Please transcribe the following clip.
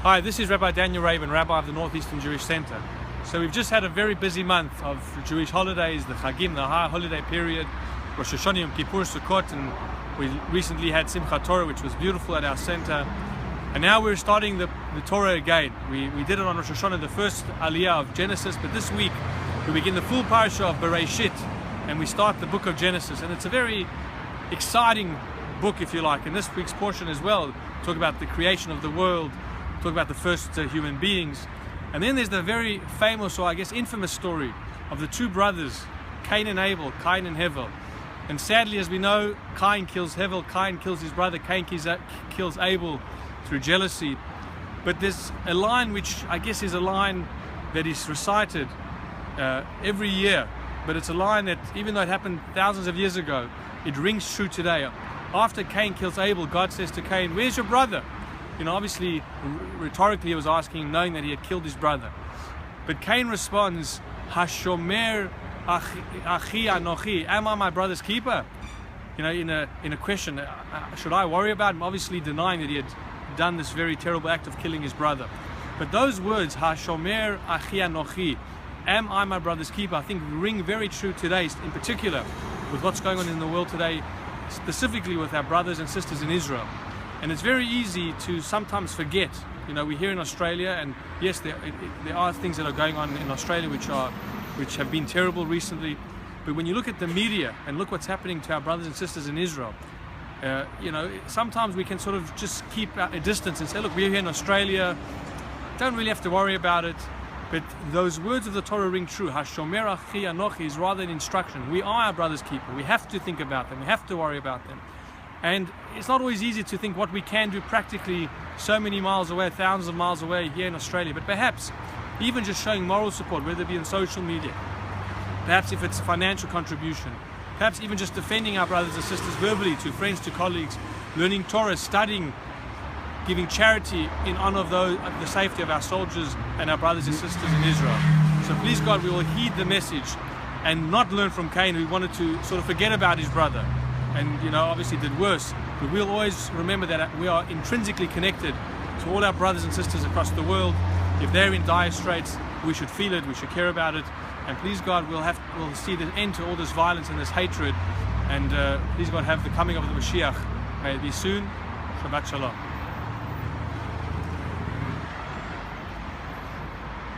Hi, this is Rabbi Daniel Rabin, Rabbi of the Northeastern Jewish Center. So we've just had a very busy month of Jewish holidays, the Chagim, the high holiday period, Rosh Hashanah, Yom Kippur, Sukkot, and we recently had Simchat Torah, which was beautiful at our center. And now we're starting the Torah again. We did it on Rosh Hashanah, the first Aliyah of Genesis, but this week we begin the full parasha of Bereshit, and we start the book of Genesis. And it's a very exciting book, if you like. In this week's portion as well, talk about the creation of the world, talk about the first human beings. And then there's the very famous, or I guess infamous, story of the two brothers, Cain and Abel, Cain and Hevel. And sadly, as we know, Cain kills Hevel, Cain kills his brother, Cain kills Abel through jealousy. But there's a line which I guess is a line that is recited every year, but it's a line that, even though it happened thousands of years ago, it rings true today. After Cain kills Abel, God says to Cain, "Where's your brother?" You know, obviously, rhetorically, he was asking, knowing that he had killed his brother. But Cain responds, "Hashomer achi anochi, am I my brother's keeper?" You know, in a question, should I worry about him? Obviously denying that he had done this very terrible act of killing his brother. But those words, "Hashomer achi anochi, am I my brother's keeper," I think ring very true today, in particular with what's going on in the world today, specifically with our brothers and sisters in Israel. And it's very easy to sometimes forget. You know, we're here in Australia, and yes, there are things that are going on in Australia which have been terrible recently. But when you look at the media and look what's happening to our brothers and sisters in Israel, you know, sometimes we can sort of just keep a distance and say, look, we're here in Australia, don't really have to worry about it. But those words of the Torah ring true. Hashomer achi anochi is rather an instruction. We are our brother's keeper. We have to think about them. We have to worry about them. And it's not always easy to think what we can do practically so many miles away, thousands of miles away here in Australia. But perhaps even just showing moral support, whether it be on social media, perhaps if it's a financial contribution, perhaps even just defending our brothers and sisters verbally to friends, to colleagues, learning Torah, studying, giving charity in honor of the safety of our soldiers and our brothers and sisters in Israel. So please God, we will heed the message and not learn from Cain, who wanted to sort of forget about his brother. And, you know, obviously did worse. But we'll always remember that we are intrinsically connected to all our brothers and sisters across the world. If they're in dire straits, we should feel it, we should care about it. And please God, we'll see the end to all this violence and this hatred. And please God, have the coming of the Mashiach. May it be soon. Shabbat Shalom.